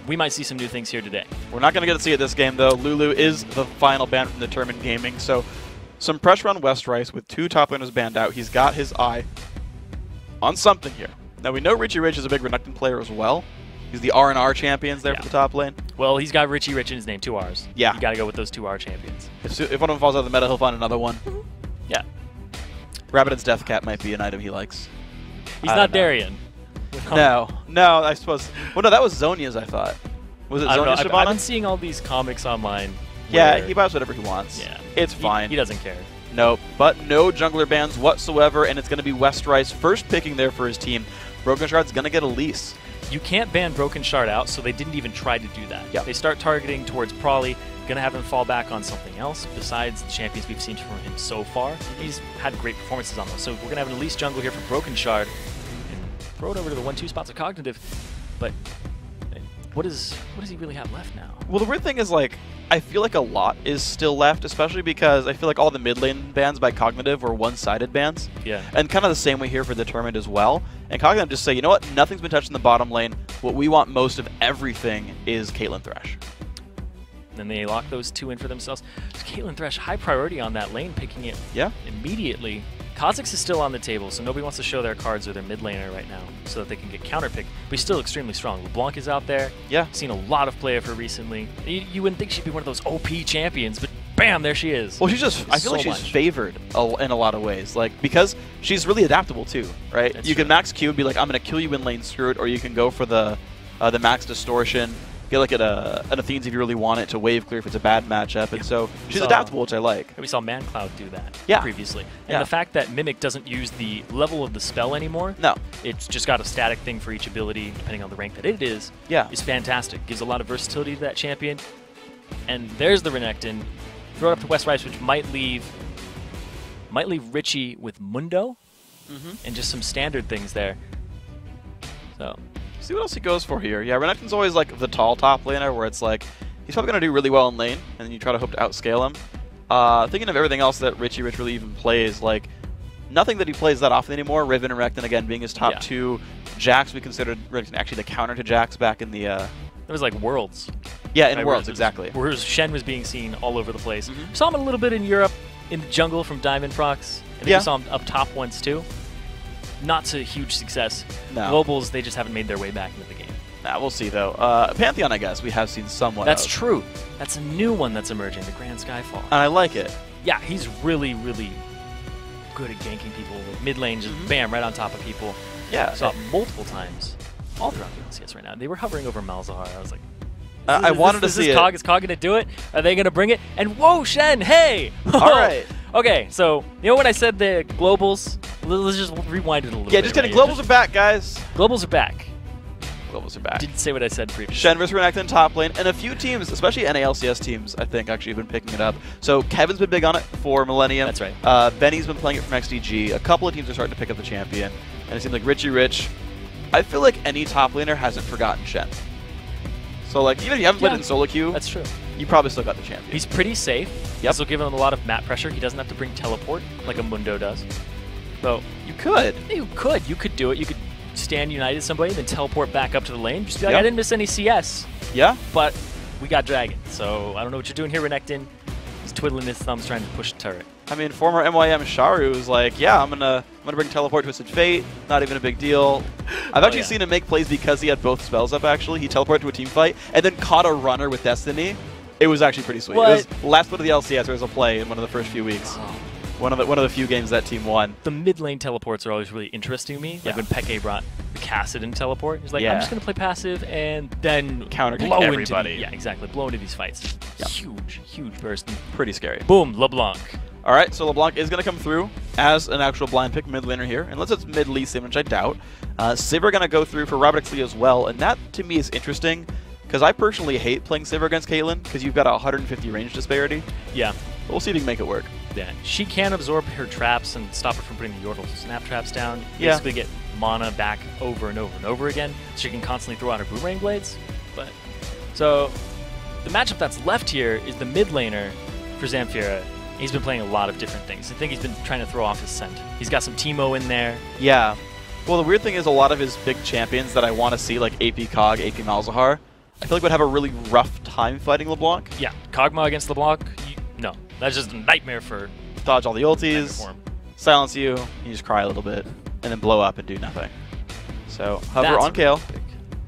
we might see some new things here today. We're not going to get to see it this game, though. Lulu is the final ban from Determined Gaming, so some pressure on West Rice with 2 top laners banned out. He's got his eye on something here. Now, we know Richie Rich is a big Renekton player as well. He's the R&R champions there for the top lane. Well, he's got Richie Rich in his name, 2 Rs. Yeah. You got to go with those 2 R champions. If one of them falls out of the meta, he'll find another one. Yeah. Rabbitin's Death Cat might be an item he likes. He's not Darien. No, I suppose. Well, no, that was Zonia's, I thought. Was it Zonia's Shyvana? I've been seeing all these comics online. Yeah, he buys whatever he wants. Yeah. It's fine. He doesn't care. Nope. But no jungler bans whatsoever, and it's going to be West Rice first picking there for his team. Broken Shard's going to get Elise. You can't ban Broken Shard out, so they didn't even try to do that. Yep. They start targeting towards Prawley, going to have him fall back on something else besides the champions we've seen from him so far. He's had great performances on those. So we're going to have an Elise jungle here for Broken Shard and throw it over to the 1-2 spots of Cognitive. But what does he really have left now? Well, the weird thing is, like, I feel like a lot is still left, especially because I feel like all the mid lane bans by Cognitive were one-sided bans. Yeah. And kind of the same way here for Determined as well. And Cognitive just say, you know what, nothing's been touched in the bottom lane. What we want most of everything is Caitlyn Thresh. Then they lock those 2 in for themselves. Caitlyn Thresh, high priority on that lane, picking it immediately. Kha'Zix is still on the table, so nobody wants to show their cards or their mid laner right now so that they can get counterpicked. But he's still extremely strong. LeBlanc is out there. Yeah. Seen a lot of play of her recently. You wouldn't think she'd be one of those OP champions, but bam, there she is. Well, she's just, I feel like she's favored in a lot of ways. Like, because she's really adaptable too, right? That's you true. can max Q and be like, I'm going to kill you in lane, screw it, or you can go for the max distortion. Get like an Athene's if you really want it to wave clear if it's a bad matchup, and so she's adaptable, which I like. We saw ManCloud do that previously. And the fact that Mimic doesn't use the level of the spell anymore, it's just got a static thing for each ability, depending on the rank that it is fantastic. Gives a lot of versatility to that champion. And there's the Renekton. Throw it up to West Rice, which might leave Richie with Mundo and just some standard things there. So see what else he goes for here. Yeah, Renekton's always like the tall top laner where it's like, he's probably going to do really well in lane, and then you try to hope to outscale him. Thinking of everything else that Richie Rich really even plays, like, nothing that he plays that often anymore. Riven and Renekton, again, being his top 2. Jax, we considered Renekton actually the counter to Jax back in the... It was like Worlds. Yeah, in Worlds, exactly. Where Shen was being seen all over the place. Saw him a little bit in Europe, in the jungle from Diamond Prox. And then we saw him up top once, too. Not to huge success. No. Globals, they just haven't made their way back into the game. Nah, we'll see, though. Pantheon, I guess, we have seen somewhat That's true. That's a new one that's emerging, the Grand Skyfall. And I like it. Yeah, he's really, really good at ganking people. Mid lane, just bam, right on top of people. Yeah. Saw it multiple times all throughout the LCS right now. They were hovering over Malzahar. I was like, I wanted to see it. Is COG going to do it? Are they going to bring it? And whoa, Shen, hey! All right. Okay, so, you know when I said the globals? Let's just rewind it a little bit. Yeah, just kidding. Globals are back, guys. Globals are back. Globals are back. Didn't say what I said previously. Shen versus Renekton top lane, and a few teams, especially NALCS teams, I think, actually have been picking it up. So Kevin's been big on it for Millennium. That's right. Benny's been playing it from XDG. A couple of teams are starting to pick up the champion, and it seems like Richie Rich. I feel like any top laner hasn't forgotten Shen. So, like, even if you haven't played in solo queue, that's true. You probably still got the champion. He's pretty safe. This will give him a lot of map pressure. He doesn't have to bring teleport like a Mundo does. So you could. You could do it. You could stand United somebody, then teleport back up to the lane. Just be like, I didn't miss any CS. Yeah. But we got Dragon. So I don't know what you're doing here, Renekton. He's twiddling his thumbs trying to push the turret. I mean, former MYM Sharu was like, yeah, I'm gonna bring teleport Twisted Fate. Not even a big deal. I've actually seen him make plays because he had both spells up. Actually, he teleported to a team fight and then caught a runner with Destiny. It was actually pretty sweet. What? It was last one of the LCS. There was a play in one of the first few weeks. Oh. One of the few games that team won. The mid lane teleports are always really interesting to me. Like when Peke brought the Kassadin teleport. He's like, I'm just gonna play passive and then counter blow everybody. Into exactly. Blow into these fights. Huge burst. Pretty scary. Boom, LeBlanc. All right, so LeBlanc is going to come through as an actual blind pick mid laner here, unless it's mid Lee Sin, which I doubt. Sivir going to go through for Robert Lee as well, and that to me is interesting because I personally hate playing Sivir against Caitlyn because you've got a 150 range disparity. Yeah. But we'll see if you can make it work. Yeah, she can absorb her traps and stop her from putting the Yordle snap traps down. Yeah. Basically get mana back over and over and over again, so she can constantly throw out her boomerang blades. But so the matchup that's left here is the mid laner for Zamfira. He's been playing a lot of different things. I think he's been trying to throw off his scent. He's got some Teemo in there. Yeah. Well, the weird thing is a lot of his big champions that I want to see, like AP COG, AP Malzahar, I feel like would have a really rough time fighting LeBlanc. Yeah, Kog'Maw against LeBlanc, no. That's just a nightmare for... Dodge all the ultis, silence you just cry a little bit, and then blow up and do nothing. So, hover on Kale.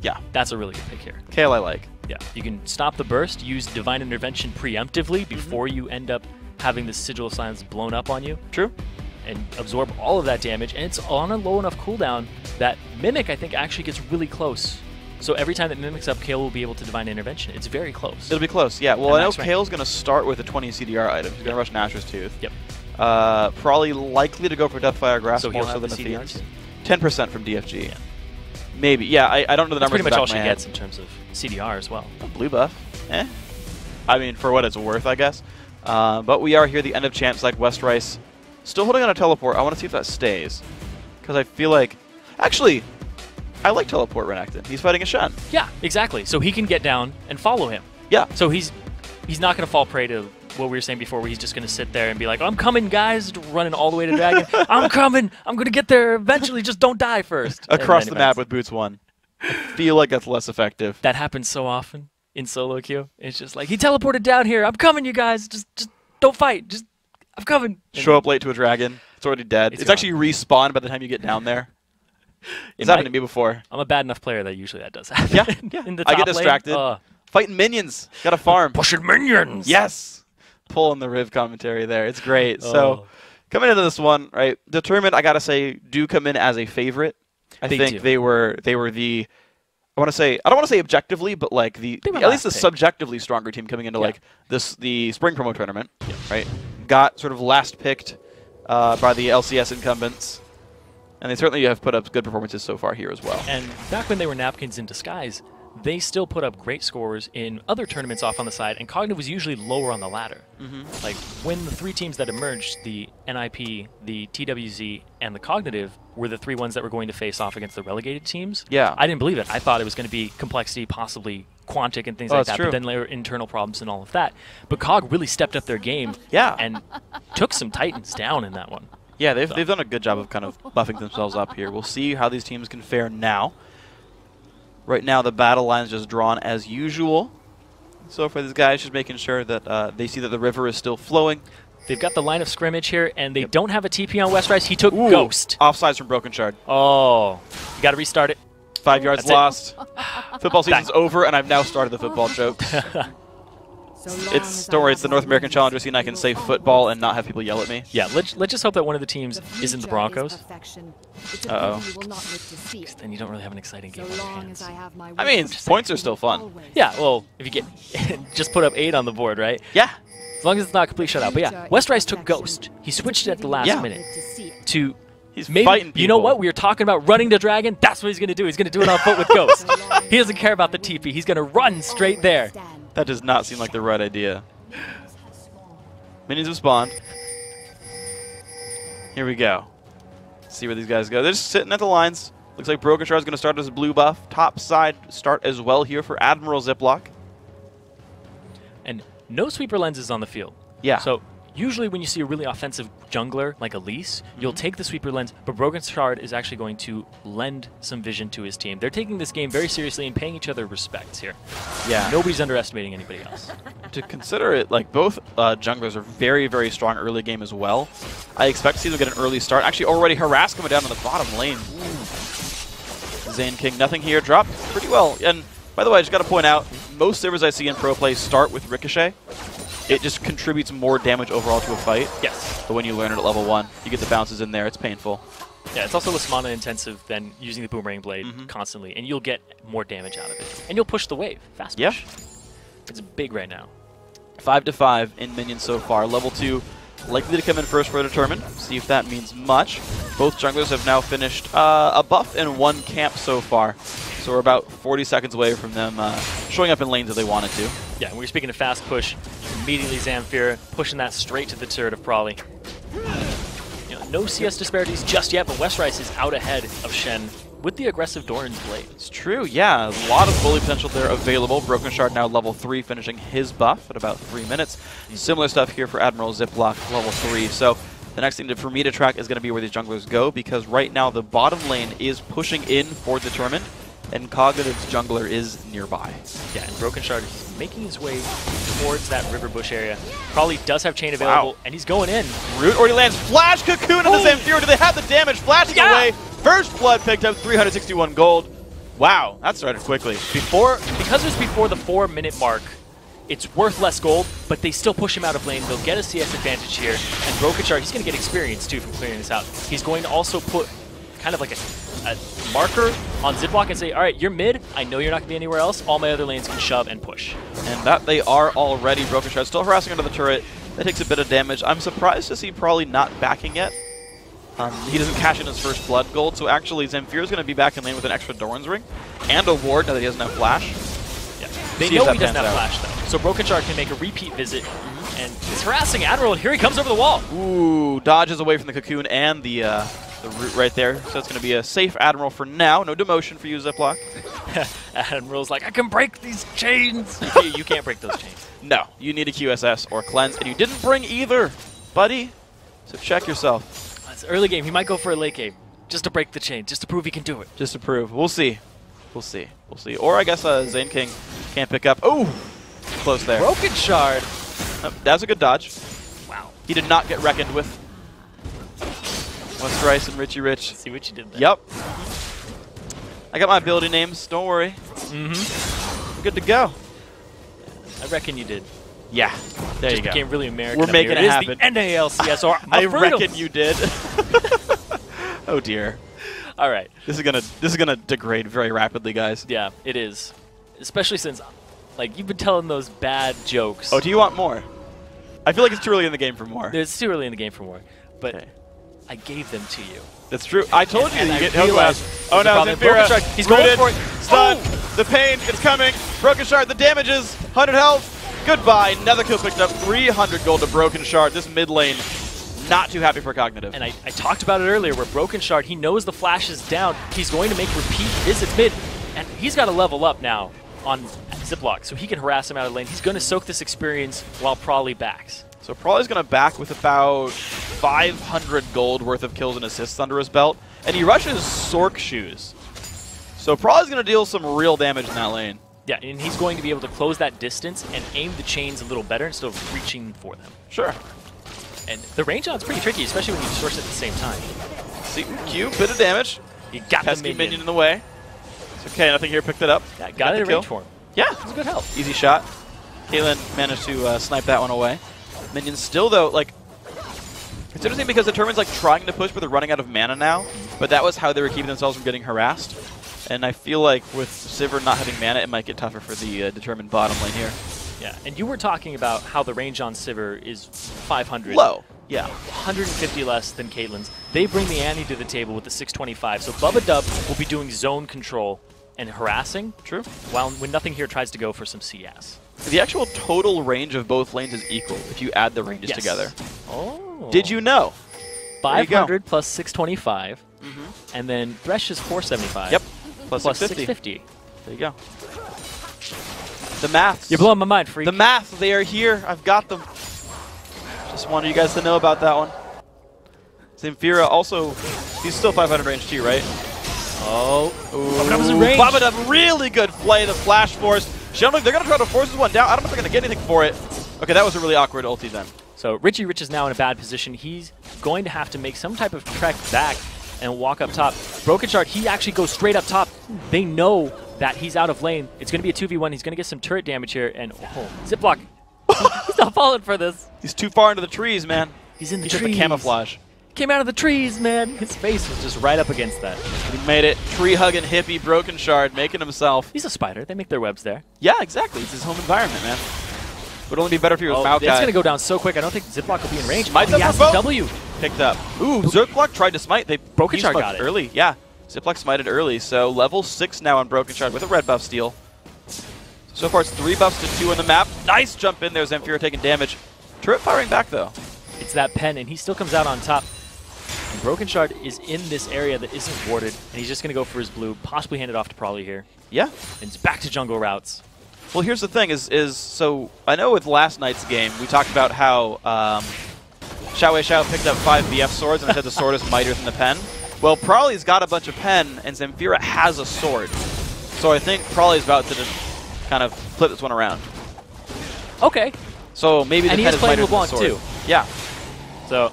Yeah. That's a really good pick here. Kale I like. Yeah, you can stop the burst, use Divine Intervention preemptively before you end up having the Sigil of Silence blown up on you. True. And absorb all of that damage, and it's on a low enough cooldown that Mimic, I think, actually gets really close. So every time that Mimic's up, Kale will be able to Divine Intervention. It's very close. It'll be close, yeah. Well, I know Kale's going to start with a 20 CDR item. He's going to rush Nashor's Tooth. Yep. Probably likely to go for Deathfire Grasp so more so than the Fiends. 10% from DFG. Yeah. Maybe. Yeah, I don't know the numbers. That's pretty much all she gets in terms of CDR as well. Blue buff. Eh. I mean, for what it's worth, I guess. But we are here at the end of champs, like West Rice. Still holding on a teleport. I want to see if that stays. Because I feel like... Actually, I like teleport Renekton. He's fighting a Shen. Yeah, exactly. So he can get down and follow him. Yeah. So he's not going to fall prey to what we were saying before, where he's just going to sit there and be like, I'm coming, guys, running all the way to Dragon. I'm coming. I'm going to get there eventually. Just don't die first. Across the map with Boots 1. I feel like that's less effective. That happens so often in solo queue. It's just like, he teleported down here. I'm coming, you guys. Just don't fight. Just, I'm coming. Show up late to a dragon. It's already dead. It's actually respawned by the time you get down there. It's happened to me before. I'm a bad enough player that usually that does happen. Yeah. In the top I get distracted. Fighting minions. Got to farm. Pushing minions. Yes. Pulling the Riv commentary there. It's great. So coming into this one, right? Determined, I got to say, do come in as a favorite. I think they were the... I want to say, I don't want to say objectively, but like at least the subjectively stronger team coming into like the spring promo tournament, right? Got sort of last picked by the LCS incumbents, and they certainly have put up good performances so far here as well. And back when they were napkins in disguise, they still put up great scores in other tournaments off on the side, and Cognitive was usually lower on the ladder. Like when the three teams that emerged, the NIP, the TWZ, and the Cognitive, were the three ones that were going to face off against the relegated teams. Yeah. I didn't believe it. I thought it was going to be Complexity, possibly Quantic and things like that, but then there were internal problems and all of that. But COG really stepped up their game and took some Titans down in that one. Yeah, they've done a good job of kind of buffing themselves up here. We'll see how these teams can fare now. Right now, the battle line is just drawn as usual. So for these guys, just making sure that they see that the river is still flowing. They've got the line of scrimmage here, and they don't have a TP on West Rice. He took Ghost. Offsides from Broken Shard. Oh, you got to restart it. 5 yards lost. Football season's over, and I've now started the football jokes. Don't worry, it's the North American Challenger scene. I can say football and not have people yell at me. Yeah, let's just hope that one of the teams isn't the Broncos. Uh-oh. Then you don't really have an exciting game on your hands. I mean, points are still fun. Yeah, well, if you get just put up 8 on the board, right? Yeah. As long as it's not a complete shutout. But yeah, West Rice took Ghost. He switched it at the last minute to... He's fighting people. You know what? We were talking about running to Dragon. That's what he's going to do. He's going to do it on foot with Ghost. He doesn't care about the TP. He's going to run straight there. That does not seem like the right idea. Minions have spawned. Here we go. Let's see where these guys go. They're just sitting at the lines. Looks like Broken Shard is going to start as a blue buff. Top side start as well here for Admiral Ziploc. And no sweeper lenses on the field. Yeah. So usually when you see a really offensive jungler like Elise, you'll take the sweeper lens, but Broken Shard is actually going to lend some vision to his team. They're taking this game very seriously and paying each other respects here. Yeah. Nobody's underestimating anybody else. To consider it, like both junglers are very, very strong early game as well. I expect to see them get an early start. Actually already harass coming down on the bottom lane. Zane King, nothing here. Dropped pretty well. And by the way, I just got to point out, most servers I see in pro play start with Ricochet. It just contributes more damage overall to a fight. Yes. But when you learn it at level 1, you get the bounces in there. It's painful. Yeah, it's also less mana intensive than using the Boomerang Blade constantly, and you'll get more damage out of it. And you'll push the wave. Fast push. It's big right now. 5-5 in minions so far. Level 2 likely to come in first for a determine. See if that means much. Both junglers have now finished a buff and 1 camp so far. So we're about 40 seconds away from them showing up in lanes if they wanted to. Yeah, we were speaking of fast push. Immediately Zamfir pushing that straight to the turret of Prawley. You know, no CS disparities just yet, but West Rice is out ahead of Shen with the aggressive Doran's Blade. It's true, yeah. A lot of bully potential there available. Broken Shard now level 3, finishing his buff at about 3 minutes. Similar stuff here for Admiral Ziploc, level 3. So the next thing for me to track is going to be where these junglers go, because right now the bottom lane is pushing in for the tournament. and Cognitive's jungler is nearby. Yeah, and Broken Shard is making his way towards that river bush area. Probably does have chain available, and he's going in. Root already lands Flash Cocoon into Zamfira. Do they have the damage? Flashing away. First blood picked up 361 gold. Wow, that started quickly. Because it was before the 4-minute mark, it's worth less gold, but they still push him out of lane. They'll get a CS advantage here, and Broken Shard, he's going to get experience too from clearing this out. He's going to also put kind of like a marker on ZipLock and say, all right, you're mid. I know you're not going to be anywhere else. All my other lanes can shove and push. And that they are already. Broken Shard still harassing under the turret. That takes a bit of damage. I'm surprised to see probably not backing yet. He doesn't cash in his first blood gold, so actually Zamfira's going to be back in lane with an extra Doran's Ring and a ward now that he doesn't have flash. Yeah. They know he doesn't have flash though, so Broken Shard can make a repeat visit, and he's harassing Admiral. Here he comes over the wall. Ooh, dodges away from the Cocoon and the root right there, so it's going to be a safe Admiral for now. No demotion for you, ZipLock. Admiral's like, I can break these chains. You can't break those chains. No, you need a QSS or cleanse, and you didn't bring either, buddy. So check yourself. It's early game. He might go for a late game just to break the chain, just to prove he can do it. Just to prove. We'll see. We'll see. We'll see. Or I guess Zane King can't pick up. Oh, close there. Broken Shard. That was a good dodge. Wow. He did not get reckoned with. West Rice and Richie Rich. See what you did there. Yep. I got my ability names. Don't worry. We're good to go. I reckon you did. Yeah, there you go. Became really American. We're making it happen. It is the NALCS or I reckon you did. Oh dear. All right. This is gonna degrade very rapidly, guys. Yeah, it is. Especially since, like, you've been telling those bad jokes. Oh, do you want more? I feel like it's too early in the game for more. It's too early in the game for more, but I gave them to you. That's true. I told you you get held glass. Oh no, Zamfira. He's going for it. Stun. The pain. It's coming. Broken Shard. The damages. 100 health. Goodbye. Another kill picked up. 300 gold to Broken Shard. This mid lane, not too happy for Cognitive. And I talked about it earlier where Broken Shard, he knows the flash is down. He's going to make repeat visits mid. And he's got to level up now on ZipLock so he can harass him out of lane. He's going to soak this experience while Prawley backs. So Prawley's going to back with about 500 gold worth of kills and assists under his belt. And he rushes Sork Shoes. So Prawley's going to deal some real damage in that lane. Yeah, and he's going to be able to close that distance and aim the chains a little better instead of reaching for them. Sure. And the range on it's pretty tricky, especially when you source it at the same time. See, Q, bit of damage. You got Pesky the minion in the way. It's okay, nothing here picked it up. Yeah, got it in range for him. Yeah. It was a good help. Easy shot. Caitlyn managed to snipe that one away. Minions still, though, like, it's interesting because the Determined's like trying to push, but they're running out of mana now. But that was how they were keeping themselves from getting harassed. And I feel like with Sivir not having mana, it might get tougher for the Determined bottom lane here. Yeah, and you were talking about how the range on Sivir is 500. Low. Yeah. 150 less than Caitlyn's. They bring the Annie to the table with the 625. So Bubba Dub will be doing zone control and harassing. True. While when nothing here tries to go for some CS. The actual total range of both lanes is equal if you add the ranges together. Oh. Did you know? 500 plus 625. And then Thresh is 475. Yep. Plus 650. There you go. The maths. You're blowing my mind, freak. The math, they are here. I've got them. Just wanted you guys to know about that one. Zamfira also, he's still 500 range too, right? Oh. Bubba Dub's in range. Bubba Dub, really good play. The Flash Force. They're going to try to force this one down. I don't know if they're going to get anything for it. Okay, that was a really awkward ulti then. So Richie Rich is now in a bad position. He's going to have to make some type of trek back and walk up top. Broken Shard, he actually goes straight up top. They know that he's out of lane. It's going to be a 2v1. He's going to get some turret damage here. And ZipLock, he's not falling for this. He's too far into the trees, man. He's in the trees. trees. The camouflage. Came out of the trees, man. His face was just right up against that. He made it. Tree-hugging hippie Broken Shard, making himself. He's a spider. They make their webs there. Yeah, exactly. It's his home environment, man. Would only be better if he was Maokai. It's going to go down so quick. I don't think ZipLock will be in range. Smite he has the W. Picked up. Ooh, ZipLock tried to smite. Broken Shard got it early. Yeah, ZipLock smited early. So level 6 now on Broken Shard with a red buff steal. So far it's 3 buffs to 2 on the map. Nice jump in there. Zamfira taking damage. Turret firing back though. It's that pen, and he still comes out on top. And Broken Shard is in this area that isn't warded, and he's just going to go for his blue, possibly hand it off to Prawley here. Yeah. And it's back to jungle routes. Well, here's the thing so I know with last night's game, we talked about how Xiao Xiao picked up 5 BF swords and said the sword is mightier than the pen. Well, Prawley's got a bunch of pen, and Zamfira has a sword. So I think Probably is about to just kind of flip this one around. Okay. So maybe the and he pen is is playing lighter than the LeBlanc sword. too. Yeah. So,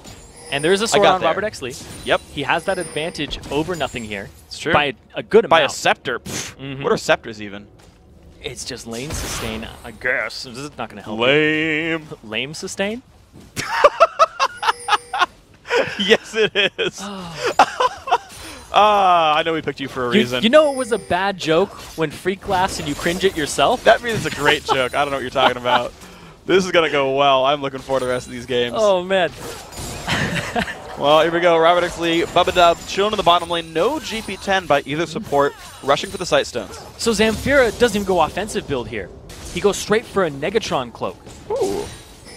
and there is a sword on Robert Exley. Yep. He has that advantage over nothing here. It's true. By a good amount. By a scepter. What are scepters even? It's just lane sustain, I guess. This is not going to help. Lame. Lame sustain? Yes, it is. I know we picked you for a reason. You know it was a bad joke when Freak laughs and you cringe at yourself? That means it's a great joke. I don't know what you're talking about. This is going to go well. I'm looking forward to the rest of these games. Oh, man. Well, here we go. Robert Exley, Bubba chilling in the bottom lane. No GP10 by either support, rushing for the sight stones. So Zamfira doesn't even go offensive build here. He goes straight for a Negatron cloak. Ooh.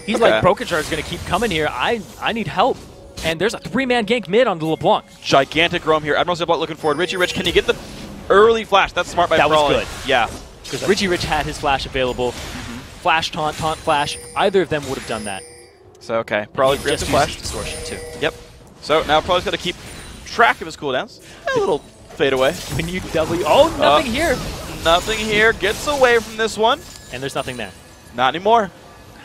He's like, Brokenshard's going to keep coming here. I need help. And there's a 3-man gank mid on the LeBlanc. Gigantic roam here. Admiral Ziploc looking forward. Richie Rich, can he get the early flash? That's smart by That Brawley. was good. Yeah. Because Richie Rich had his flash available. Flash, taunt, flash. Either of them would have done that. So, okay. Probably just flash. Distortion, too. Yep. So, now Probably's got to keep track of his cooldowns. A little fade away. When you W... Oh, nothing here. Nothing here. Gets away from this one. And there's nothing there. Not anymore.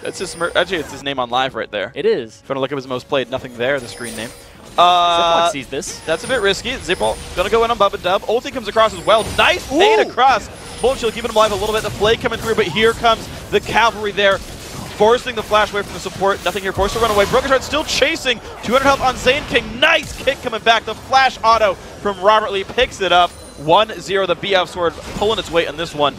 That's his, actually, it's his name on live right there. It is. If you want to look up his most played, nothing there, the screen name. Ziploc sees this. That's a bit risky. Ziploc going to go in on Bubba Dub. Ulti comes across as well. Nice fade across. Bullet Shield keeping him alive a little bit. The Flay coming through, but here comes the Cavalry there, forcing the flash away from the support. Nothing here. Forced to run away. Brokenshard still chasing. 200 health on Zane King. Nice kick coming back. The flash auto from Robert Lee picks it up. 1-0. The BF sword pulling its weight on this one.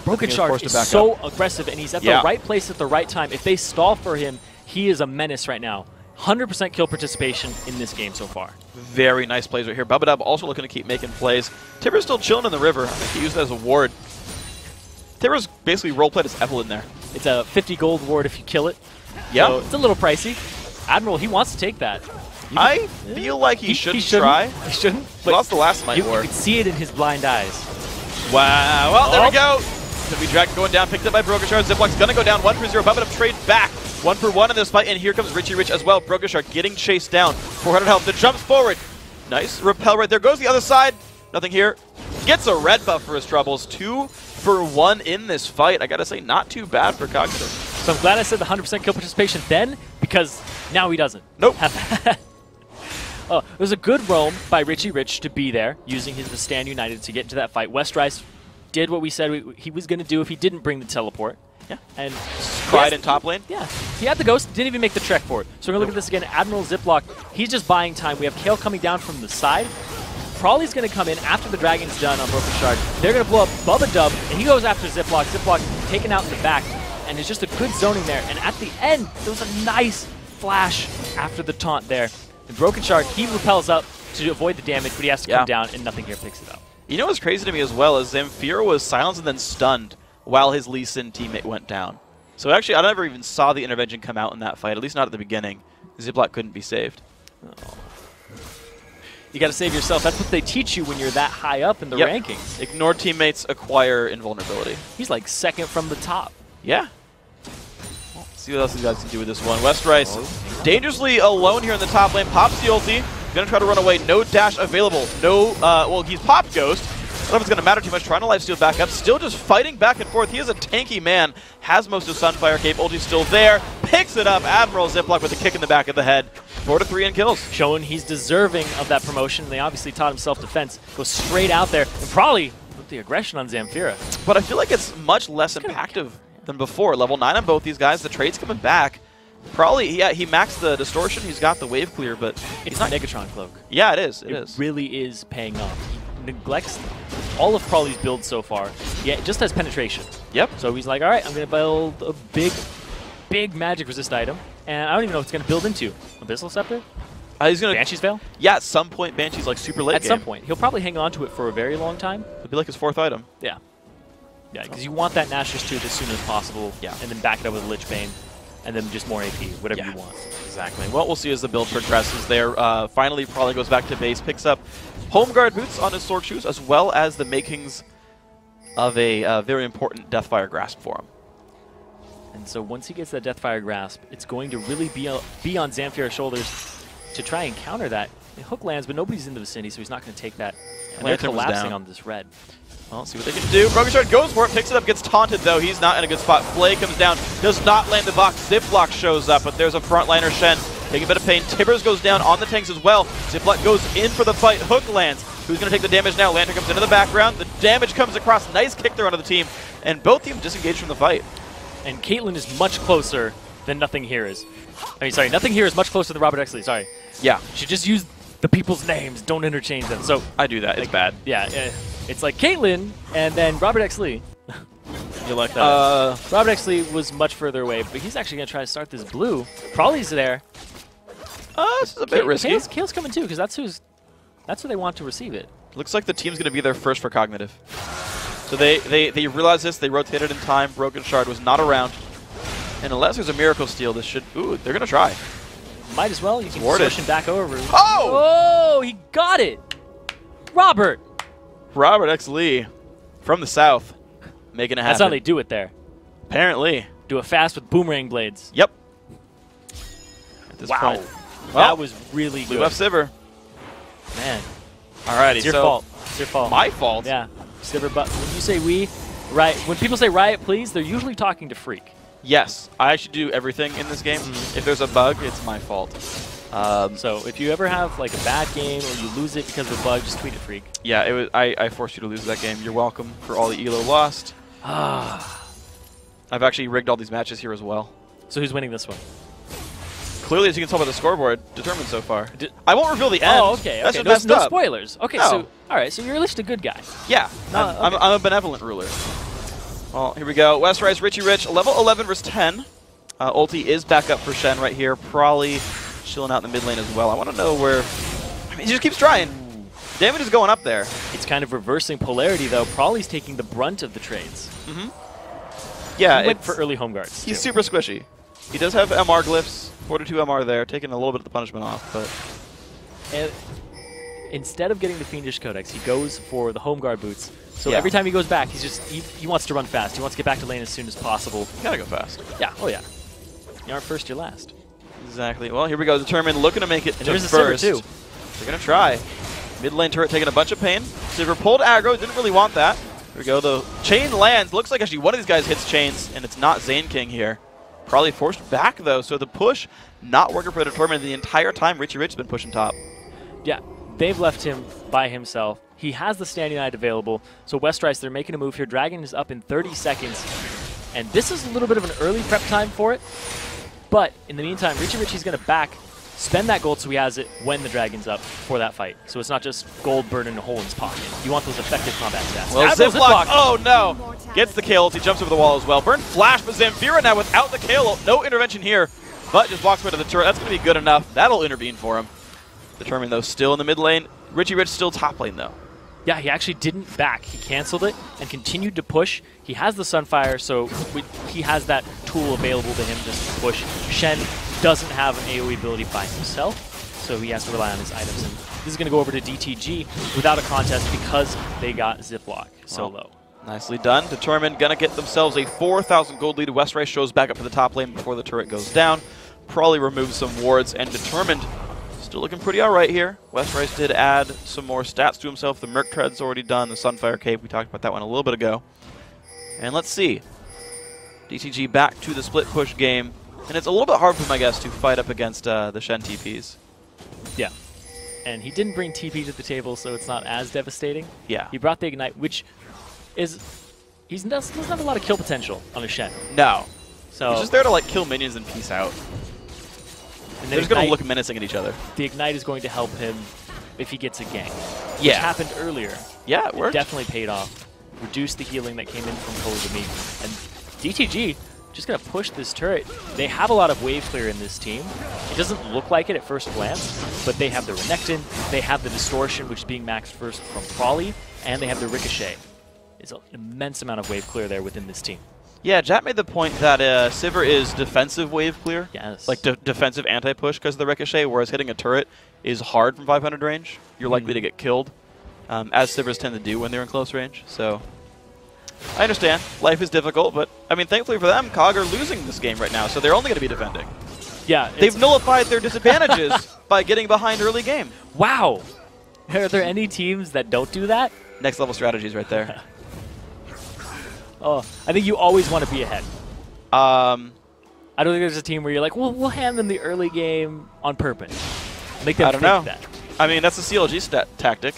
Brokenshard is so aggressive, and he's at the right place at the right time. If they stall for him, he is a menace right now. 100% kill participation in this game so far. Very nice plays right here. Bubba Dub also looking to keep making plays. Tibra's still chilling in the river. I think he used that as a ward. Tibra's basically roleplayed as Evelyn there. It's a 50 gold ward if you kill it. Yeah. So it's a little pricey. Admiral, he wants to take that. I feel like he shouldn't try. He shouldn't. But lost the last Might War. You can see it in his blind eyes. Wow. Well, there we go. Could be Dragon going down, picked up by Brokenshard. Ziploc's going to go down 1-0. Bubba Dub trade back. 1-for-1 in this fight, and here comes Richie Rich as well. Brokenshard getting chased down. 400 health. The jumps forward. Nice repel right there. Goes the other side. Nothing here. Gets a red buff for his troubles. 2-for-1 in this fight. I got to say, not too bad for Cognitive. So I'm glad I said the 100% kill participation then, because now he doesn't. Nope. It was a good roam by Richie Rich to be there, using his Stand United to get into that fight. Westrise did what we said he was going to do if he didn't bring the teleport. Yeah. And cried in top lane. Yeah. He had the ghost, didn't even make the trek for it. So we're going to look at this again. Admiral Ziploc, he's just buying time. We have Kale coming down from the side. Probably's going to come in after the Dragon's done on Brokenshard. They're going to blow up Bubba Dub, and he goes after Ziploc. Ziploc taken out in the back, and it's just a good zoning there. And at the end, there was a nice flash after the taunt there. And Brokenshard, he repels up to avoid the damage, but he has to come down, and nothing here picks it up. You know what's crazy to me as well is Zamfira was silenced and then stunned while his Lee Sin teammate went down. So actually, I never even saw the intervention come out in that fight, at least not at the beginning. Ziploc couldn't be saved. Oh. You got to save yourself. That's what they teach you when you're that high up in the rankings. Ignore teammates, acquire invulnerability. He's like second from the top. Yeah. Well, see what else these guys can do with this one. Westrice dangerously alone here in the top lane. Pops the ulti. Gonna try to run away. No dash available. No, well, he's popped Ghost. I don't know if it's going to matter too much. Trying to lifesteal back up. Still just fighting back and forth. He is a tanky man. Has most of Sunfire cape. Ulti's still there. Picks it up. Admiral Ziploc with a kick in the back of the head. 4-3 in kills. Showing he's deserving of that promotion. They obviously taught him self-defense. Goes straight out there. And probably with the aggression on Zamfira. But I feel like it's much less impactful than before. Level 9 on both these guys. The trade's coming back. Probably, yeah, he maxed the distortion. He's got the wave clear, but it's not Negatron cloak. Yeah, it is. It really is paying off. He neglects all of Crawley's builds so far. Yeah, it just has penetration. Yep. So he's like, all right, I'm going to build a big magic resist item, and I don't even know what it's going to build into. Abyssal Scepter? He's gonna Banshee's Veil? Yeah, at some point Banshee's like super late At some point. He'll probably hang on to it for a very long time. It'll be like his 4th item. Yeah. Yeah, because you want that Nashor's Tooth as soon as possible. Yeah. And then back it up with Lich Bane. And then just more AP, whatever you want. Exactly. What we'll see as the build progresses there. Finally, probably goes back to base, picks up Home Guard boots on his sword shoes, as well as the makings of a very important Deathfire Grasp for him. And so once he gets that Deathfire Grasp, it's going to really be on Zamfira's shoulders to try and counter that. The hook lands, but nobody's in the vicinity, so he's not going to take that. And they're collapsing on this red. Well, let's see what they can do. Broken Shard goes for it, picks it up, gets taunted though. He's not in a good spot. Flay comes down, does not land the box. Ziploc shows up, but there's a frontliner Shen taking a bit of pain. Tibbers goes down on the tanks as well. Ziploc goes in for the fight. Hook lands. Who's going to take the damage now? Lantern comes into the background. The damage comes across. Nice kick there onto the team. And both teams disengaged from the fight. And Caitlyn is much closer than Nothing Here is. I mean, sorry, Nothing Here is much closer than Robert Exley. Sorry. Yeah. She just used the people's names. Don't interchange them. So I do that. Like, it's bad. Yeah. It's like Caitlyn and then Robert Exley. You like that? Robert Exley was much further away, but he's actually going to try to start this blue. Probably's there. This is a bit risky. Kale's coming too, because that's who they want to receive it. Looks like the team's going to be there first for Cognitive. So they realize this. They rotated in time. Broken Shard was not around. And unless there's a Miracle Steal, this should... Ooh, they're going to try. Might as well. You can switch him back over. Oh! Oh, he got it! Robert X. Lee from the south making it happen. That's how they do it there. Apparently. Do it fast with boomerang blades. Yep. At this point. Well, that was really good. Blue F Sivir. Man. Alrighty, it's your fault. It's your fault. My fault? Yeah. Sivir, but when you say we, right? When people say Riot, please, they're usually talking to Freak. Yes, I should do everything in this game. If there's a bug, it's my fault. So if you ever have like a bad game or you lose it because of a bug, just tweet at Freak. Yeah, it was. I forced you to lose that game. You're welcome for all the elo lost. I've actually rigged all these matches here as well. So who's winning this one? Clearly, as you can tell by the scoreboard, determined so far. I won't reveal the end. Oh, okay. That's okay. No up. Spoilers. Okay, no. So all right. So you're at least a good guy. Yeah, I'm a benevolent ruler. Well, here we go. West Rise, Richie Rich, level 11 versus 10. Ulti is back up for Shen right here. Probably chilling out in the mid lane as well. I want to know where... I mean, he just keeps trying. Damage is going up there. It's kind of reversing polarity, though. Probably's taking the brunt of the trades. Yeah, he went for early home guards. He's super squishy. He does have MR glyphs. 42 MR there, taking a little bit of the punishment off, but... And instead of getting the Fiendish Codex, he goes for the home guard boots. So every time he goes back, he's just he wants to run fast. He wants to get back to lane as soon as possible. You gotta go fast. Yeah. Oh yeah. You aren't first, you're last. Exactly. Well, here we go. Determined, looking to make it to there's first. A Sivir too. They're gonna try. Mid lane turret taking a bunch of pain. Sivir pulled aggro. Didn't really want that. Here we go. The chain lands. Looks like actually one of these guys hits chains, and it's not Zane King here. Probably forced back though. So the push not working for the Determined the entire time. Richie Rich has been pushing top. Yeah. They've left him by himself. He has the Standing Knight available. So West Rise, they're making a move here. Dragon is up in 30 seconds. And this is a little bit of an early prep time for it. But in the meantime, Richie's going to spend that gold so he has it when the Dragon's up for that fight. So it's not just gold burning a hole in his pocket. You want those effective combat stats. Well, Ziploc, oh no! Gets the KO ult. He jumps over the wall as well. Burn Flash, but Zamfira now without the KO ult. No intervention here, but just walks away to the turret. That's going to be good enough. That'll intervene for him. Determined, though, still in the mid lane. Richie Rich still top lane, though. Yeah, he actually didn't back. He canceled it and continued to push. He has the Sunfire, so he has that tool available to him just to push. Shen doesn't have an AoE ability by himself, so he has to rely on his items. And this is going to go over to DTG without a contest because they got Ziploc so low. Nicely done. Determined, going to get themselves a 4,000 gold lead. West Rise shows back up to the top lane before the turret goes down. Probably removes some wards, and Determined still looking pretty alright here. West Rise did add some more stats to himself. The Merc Tread's already done. The Sunfire Cape, we talked about that one a little bit ago. And let's see. DTG back to the split push game. And it's a little bit hard for him, I guess, to fight up against the Shen TPs. Yeah. And he didn't bring TP to the table, so it's not as devastating. Yeah. He brought the Ignite, which is... He doesn't have a lot of kill potential on a Shen. No. So he's just there to like kill minions and peace out. And they're just going to look menacing at each other. The Ignite is going to help him if he gets a gank. Yeah. Which happened earlier. Yeah, it worked. It definitely paid off. Reduced the healing that came in from Polygamy. And DTG just going to push this turret. They have a lot of wave clear in this team. It doesn't look like it at first glance, but they have the Renekton, they have the Distortion, which is being maxed first from Crawley, and they have the Ricochet. There's an immense amount of wave clear there within this team. Yeah, Jat made the point that Sivir is defensive wave clear. Yes. Like defensive anti-push because of the Ricochet, whereas hitting a turret is hard from 500 range. You're likely to get killed, as Sivers tend to do when they're in close range. So I understand. Life is difficult, but I mean, thankfully for them, COG are losing this game right now, so they're only going to be defending. Yeah. They've nullified their disadvantages by getting behind early game. Wow. Are there any teams that don't do that? Next level strategies right there. Oh, I think you always want to be ahead. I don't think there's a team where you're like, well, we'll hand them the early game on purpose. Make them think that. I mean, that's a CLG tactic.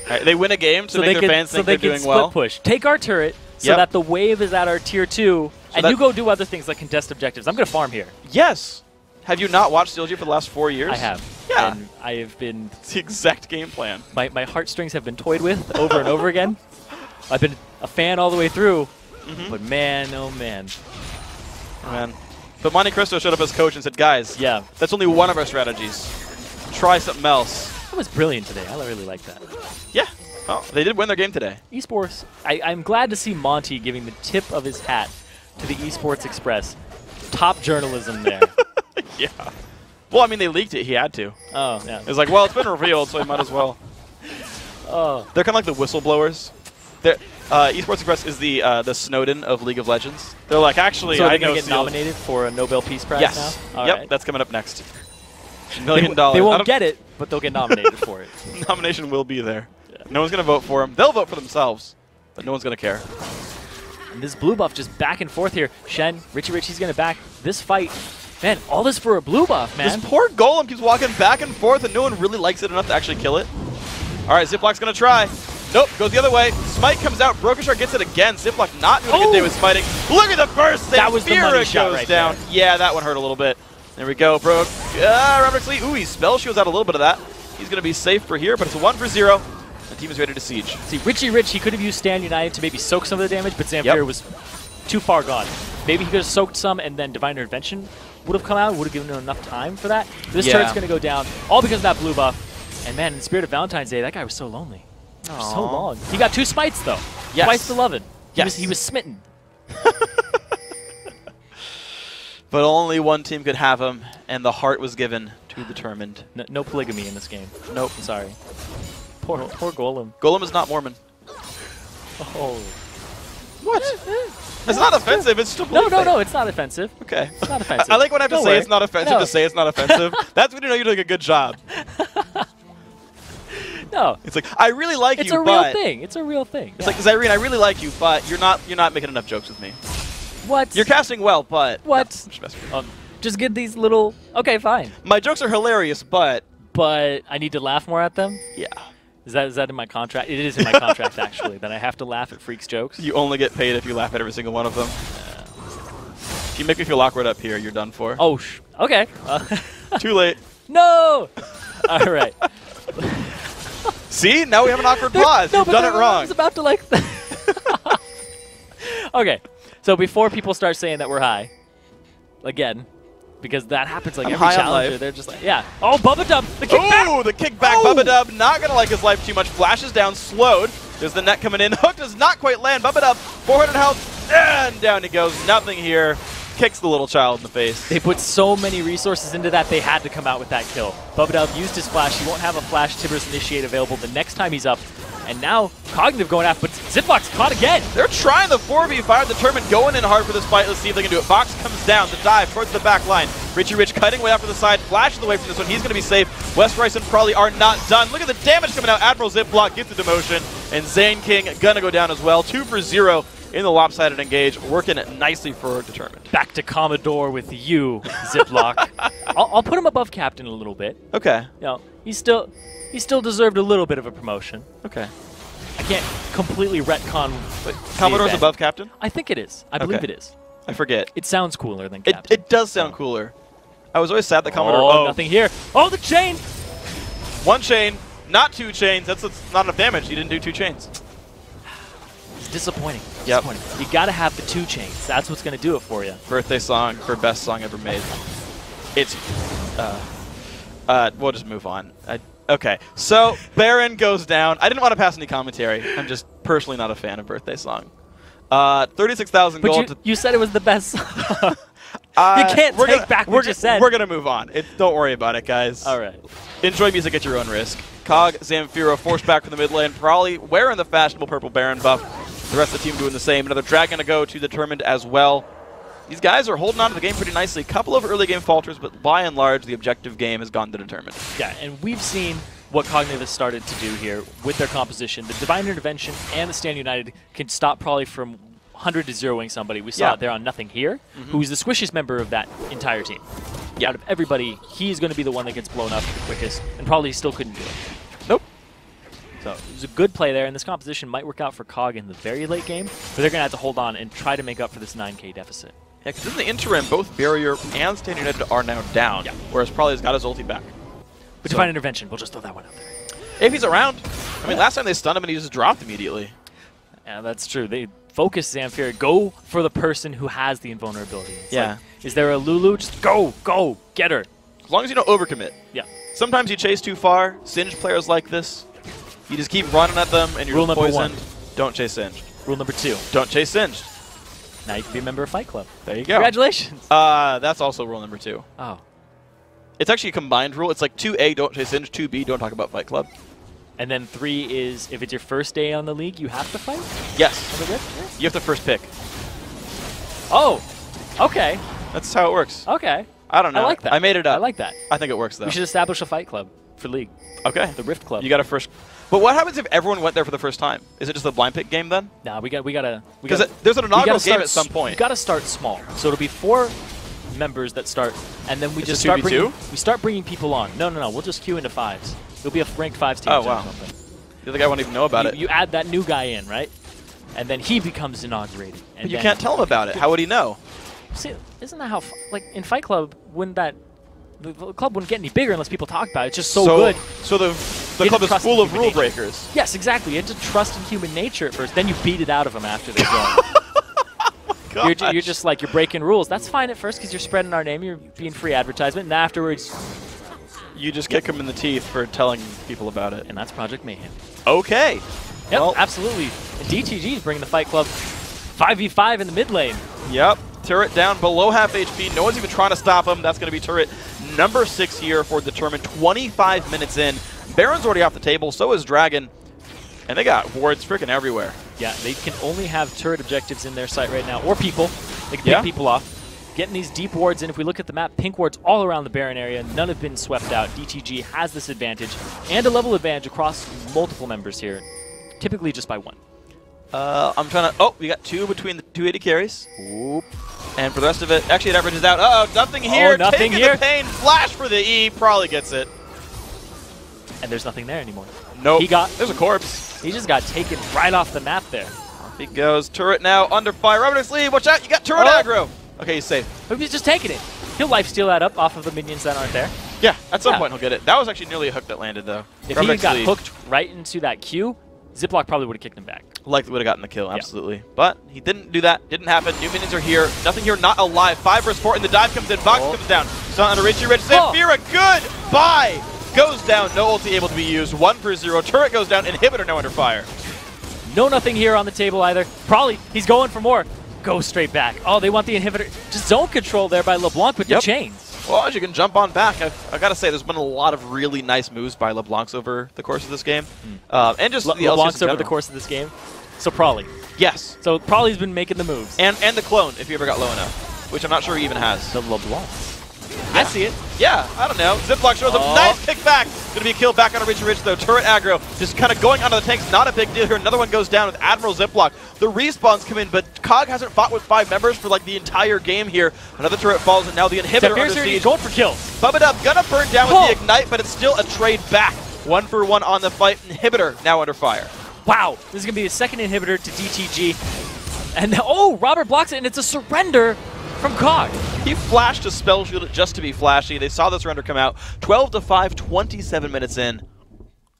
Right, they win a game to make their fans think they're doing well. Push. Take our turret so that the wave is at our tier 2, and you go do other things like contest objectives. I'm going to farm here. Yes. Have you not watched CLG for the last 4 years? I have. Yeah. And I have been... It's the exact game plan. My heartstrings have been toyed with over and over again. I've been a fan all the way through, but man, oh man. Man. But Monte Cristo showed up as coach and said, guys, that's only one of our strategies. Try something else. That was brilliant today. I really like that. Yeah. Oh, they did win their game today. Esports. I'm glad to see Monty giving the tip of his hat to the Esports Express. Top journalism there. Yeah. Well, I mean, they leaked it. He had to. Oh, yeah. It was like, well, it's been revealed, so he might as well. Oh. They're kind of like the whistleblowers. Esports Express is the Snowden of League of Legends. They're like, actually, so I know. Get nominated for a Nobel Peace Prize now? All right. That's coming up next. $1 million. They won't get it, but they'll get nominated for it. Nomination will be there. Yeah. No one's going to vote for them. They'll vote for themselves, but no one's going to care. And this blue buff just back and forth here. Shen, Richie's going to back this fight. Man, all this for a blue buff, man. This poor Golem keeps walking back and forth, and no one really likes it enough to actually kill it. All right, Ziplock's going to try. Nope, goes the other way. Smite comes out. Brokenshard gets it again. Ziplock not doing a good day with smiting. Look at the burst. That was the money shot goes right down. there. Yeah, that one hurt a little bit. There we go, Broke. Robert Lee. Ooh, he spell shields out a little bit of that. He's going to be safe for here, but it's a 1-for-0. The team is ready to siege. See, Rich, he could have used Stand United to maybe soak some of the damage, but Zamfir was too far gone. Maybe he could have soaked some, and then Divine Intervention would have come out, would have given him enough time for that. This turret's going to go down, all because of that blue buff. And man, in the spirit of Valentine's Day, that guy was so lonely. For so long. He got 2 smites, though. Yes. Twice beloved. Yes. He was smitten. But only one team could have him, and the heart was given to the Determined. No polygamy in this game. Nope. Sorry. Poor Golem. Golem is not Mormon. Oh. What? It's not offensive. It's still No, it's not offensive. Okay. It's not offensive. I like when I have to say it's not offensive to say it's not offensive. That's when you know you're doing a good job. No. It's like, I really like you, but... It's a real thing. It's a real thing. It's like, Zyrene, I really like you, but you're not making enough jokes with me. What? You're casting well, but... What? No, just get these little... Okay, fine. My jokes are hilarious, but... But I need to laugh more at them? Yeah. Is that in my contract? It is in my contract, actually, that I have to laugh at Freak's jokes. You only get paid if you laugh at every single one of them. If you make me feel awkward up here, you're done for. Oh, okay. Too late. No! All right. See? Now we have an awkward pause. You've done it wrong. I was about to like... Okay. So before people start saying that we're high, again, because that happens like every challenger, they're just like, yeah. Oh, Bubba Dub, the kickback! Oh, the kickback. Bubba Dub not going to like his life too much. Flashes down, slowed. There's the net coming in. Hook does not quite land. Bubba Dub, 400 health, and down he goes. Nothing here. Kicks the little child in the face. They put so many resources into that, they had to come out with that kill. Bubba Dub used his flash. He won't have a flash Tibbers Initiate available the next time he's up. And now Cognitive going after, but Ziplock's caught again. They're trying the 4v5. Determined going in hard for this fight. Let's see if they can do it. Fox comes down. The dive towards the back line. Richie Rich cutting way out to the side. Flashes away from this one. He's going to be safe. West Rice and Prawley are not done. Look at the damage coming out. Admiral Ziplock gets the demotion. And Zane King going to go down as well. 2-for-0 in the lopsided engage. Working it nicely for Determined. Back to Commodore with you, Ziplock. I'll put him above Captain a little bit. Okay. You know, he still deserved a little bit of a promotion. Okay. I can't completely retcon. But Commodore's above Captain? I think it is. I believe it is. I forget. It sounds cooler than Captain. It does sound cooler. I was always sad that Commodore... Oh, nothing here. Oh, the chain! 1 chain, not 2 chains. That's not enough damage. You didn't do 2 chains. It's disappointing. Yep. You got to have the 2 chains. That's what's going to do it for you. Birthday song for best song ever made. It's... we'll just move on. Okay, so Baron goes down. I didn't want to pass any commentary. I'm just personally not a fan of Birthday Song. 36,000 gold. But you said it was the best song. You can't take back what you said. We're going to move on. Don't worry about it, guys. All right. Enjoy music at your own risk. COG, Zamfiro forced back from the mid lane. Probably wearing the fashionable purple Baron buff. The rest of the team doing the same. Another Dragon to go to Determined as well. These guys are holding on to the game pretty nicely. A couple of early game falters, but by and large, the objective game has gone to Determined. Yeah, and we've seen what Cognitive has started to do here with their composition. The Divine Intervention and the Stand United can stop Probably from 100 to 0ing somebody. We saw it there on Nothing Here, who's the squishiest member of that entire team. Out of everybody, he's going to be the one that gets blown up the quickest, and probably still couldn't do it. Nope. So it was a good play there, and this composition might work out for COG in the very late game, but they're going to have to hold on and try to make up for this 9K deficit. Yeah, because in the interim, both Barrier and Standing United are now down, whereas Probably's got his ulti back. But Divine Intervention, we'll just throw that one out there. If he's around. I mean, last time they stunned him and he just dropped immediately. Yeah, that's true. They focus Zamfir. Go for the person who has the invulnerability. It's like, is there a Lulu? Just go, get her. As long as you don't overcommit. Yeah. Sometimes you chase too far. Singed players like this. You just keep running at them and you're poisoned. Don't chase Singed. Rule number 2. Don't chase Singed. Now you can be a member of Fight Club. There you go. Congratulations. That's also rule number 2. Oh. It's actually a combined rule. It's like 2A, don't chase Singed. 2B, don't talk about Fight Club. And then 3 is, if it's your first day on the league, you have to fight? Yes. You have to first pick. Oh, okay. That's how it works. Okay. I don't know. I like that. I made it up. I like that. I think it works, though. We should establish a Fight Club for League. Okay. The Rift Club. You got to first... But what happens if everyone went there for the first time? Is it just a blind pick game, then? Nah, we gotta... Because there's an inaugural game at some point. You gotta start small. So it'll be 4 members that start, and then we just start bringing people on. No, we'll just queue into 5s. It'll be a ranked 5s team. Oh, wow. Or something. The other guy won't even know about it. You add that new guy in, right? And then he becomes inaugurated. And but you can't tell him about it. How would he know? See, isn't that how... Like, in Fight Club, wouldn't that... The club wouldn't get any bigger unless people talk about it. It's just so good. So the club is full of rule breakers. Yes, exactly. You have to trust in human nature at first. Then you beat it out of them after they go. You're just like, you're breaking rules. That's fine at first because you're spreading our name. You're being free advertisement. And afterwards... You just kick them in the teeth for telling people about it. And that's Project Mayhem. Okay. Yep, well, absolutely. And DTG is bringing the Fight Club 5v5 in the mid lane. Yep. Turret down below half HP. No one's even trying to stop him. That's going to be turret number 6 here for the tournament. 25 minutes in. Baron's already off the table. So is Dragon. And they got wards freaking everywhere. Yeah, they can only have turret objectives in their sight right now. Or people. They can pick people off. Getting these deep wards in. If we look at the map, pink wards all around the Baron area. None have been swept out. DTG has this advantage. And a level advantage across multiple members here. Typically just by 1. I'm trying to... Oh, we got 2 between the 280 carries. Oop. And for the rest of it, actually it averages out. Uh-oh, nothing here. Nothing Taking the pain. Flash for the E. Probably gets it. And there's nothing there anymore. Nope. There's a corpse. He just got taken right off the map there. Off he goes. Turret now under fire. Robert's lead. Watch out. You got turret aggro. Okay, he's safe. But he's just taking it. He'll lifesteal that up off of the minions that aren't there. Yeah, at some point he'll get it. That was actually nearly a hook that landed, though. If he got hooked right into that Q, Ziploc probably would have kicked him back. Likely would have gotten the kill, absolutely. But he didn't do that. Didn't happen. New minions are here. Nothing here, not alive. 5 versus 4, and the dive comes in. Vox comes down. Stun under Richie Rich. Zamfira, goodbye! Goes down. No ulti able to be used. 1 for 0. Turret goes down. Inhibitor now under fire. No nothing here on the table either. Probably he's going for more. Go straight back. Oh, they want the inhibitor. Just zone control there by LeBlanc with the chains. Well, as you can jump on back, I've got to say, there's been a lot of really nice moves by LeBlancs over the course of this game. And just the LeBlancs over the course of this game. So Probably. Yes. So Probably's been making the moves. And the clone, if he ever got low enough, which I'm not sure he even has. The LeBlanc. Yeah. I see it. Yeah, I don't know. Ziploc shows up. Nice kick back. Going to be a kill back on Richie Rich, though. Turret aggro. Just kind of going onto the tanks. Not a big deal here. Another one goes down with Admiral Ziploc. The respawns come in, but COG hasn't fought with 5 members for like the entire game here. Another turret falls, and now the inhibitor under siege. He's going for kills. Bub it up. Gonna burn down with the ignite, but it's still a trade back. 1 for 1 on the fight. Inhibitor now under fire. Wow. This is going to be a second inhibitor to DTG. And Robert blocks it, and it's a surrender from COG. He flashed a spell shield just to be flashy. They saw the surrender come out. 12-5, 27 minutes in.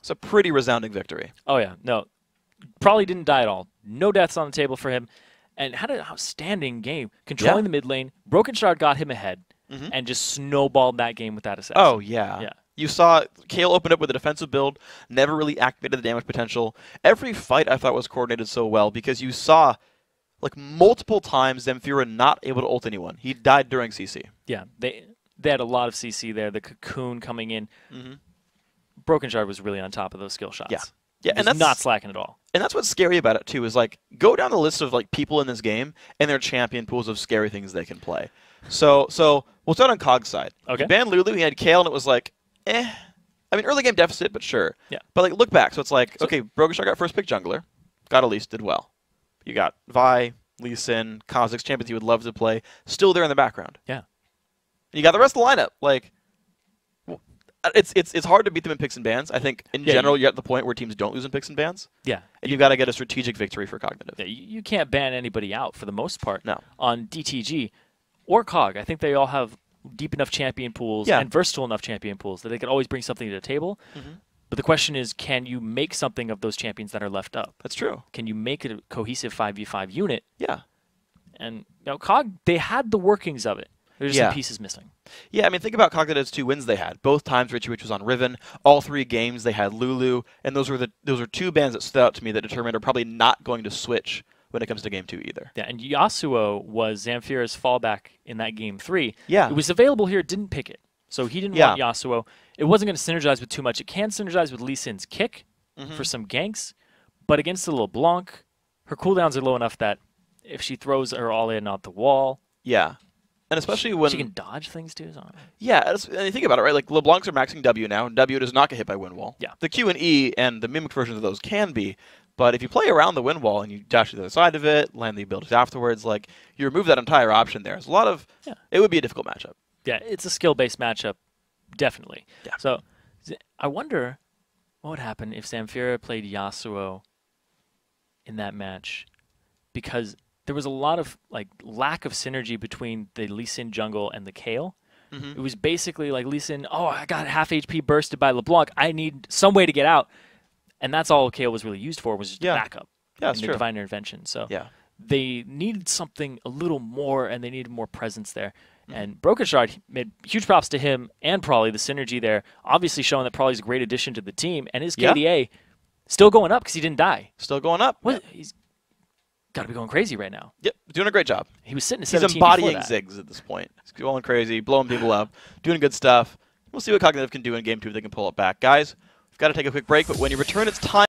It's a pretty resounding victory. Oh, yeah. No. Probably didn't die at all. No deaths on the table for him. And had an outstanding game. Controlling the mid lane. Broken Shard got him ahead. And just snowballed that game with that assassin. Oh, yeah. You saw Kale open up with a defensive build. Never really activated the damage potential. Every fight I thought was coordinated so well because you saw... like multiple times, Zamfira not able to ult anyone. He died during CC. Yeah, they had a lot of CC there. The cocoon coming in. Broken Shard was really on top of those skill shots. Yeah, and that's not slacking at all. And that's what's scary about it too. Is like go down the list of like people in this game and their champion pools of scary things they can play. So we'll start on COG's side. Okay. He banned Lulu. He had Kale, and it was like, I mean, early game deficit, but sure. Yeah. But like look back, so it's like okay, Broken Shard got first pick jungler, got Elise, did well. You got Vi, Lee Sin, Kha'Zix champions he would love to play, still there in the background. Yeah. And you got the rest of the lineup. Like, it's hard to beat them in picks and bans. I think in general you're at the point where teams don't lose in picks and bans. Yeah. And you've got to get a strategic victory for Cognitive. Yeah, you can't ban anybody out for the most part. No. On DTG or COG, I think they all have deep enough champion pools and versatile enough champion pools that they could always bring something to the table. But the question is, can you make something of those champions that are left up? That's true. Can you make it a cohesive 5v5 unit? Yeah. And COG, they had the workings of it. There's some pieces missing. Yeah, I mean, think about Cognitive's 2 wins they had. Both times Richie Rich was on Riven. All 3 games they had Lulu, and those were 2 bans that stood out to me that determined are probably not going to switch when it comes to game 2 either. Yeah, and Yasuo was Zamfira's fallback in that game 3. Yeah. It was available here, didn't pick it. So he didn't want Yasuo. It wasn't going to synergize with too much. It can synergize with Lee Sin's kick for some ganks, but against the LeBlanc, her cooldowns are low enough that if she throws her all in out the wall... Yeah. And especially when... She can dodge things too. So. Yeah, and you think about it, right? Like, LeBlancs are maxing W now, and W does not get hit by wind wall. Yeah. The Q and E and the Mimic versions of those can be, but if you play around the wind wall and you dash to the other side of it, land the abilities afterwards, like, you remove that entire option there. There's a lot of... Yeah. It would be a difficult matchup. Yeah, it's a skill-based matchup, definitely. Yeah. So, I wonder what would happen if Zamfira played Yasuo in that match, because there was a lot of lack of synergy between the Lee Sin jungle and the Kayle. It was basically like Lee Sin, oh, I got half HP bursted by LeBlanc. I need some way to get out. And that's all Kayle was really used for, was just backup in the Divine Intervention. So they needed something a little more, and they needed more presence there. And Broken Shard made huge props to him and Prawley, the synergy there, obviously showing that Prawley's a great addition to the team. And his KDA still going up because he didn't die. Still going up. He's got to be going crazy right now. Yep, doing a great job. He was sitting at 17 He's embodying that. Ziggs at this point. He's going crazy, blowing people up, doing good stuff. We'll see what Cognitive can do in Game 2 if they can pull it back. Guys, we've got to take a quick break, but when you return, it's time.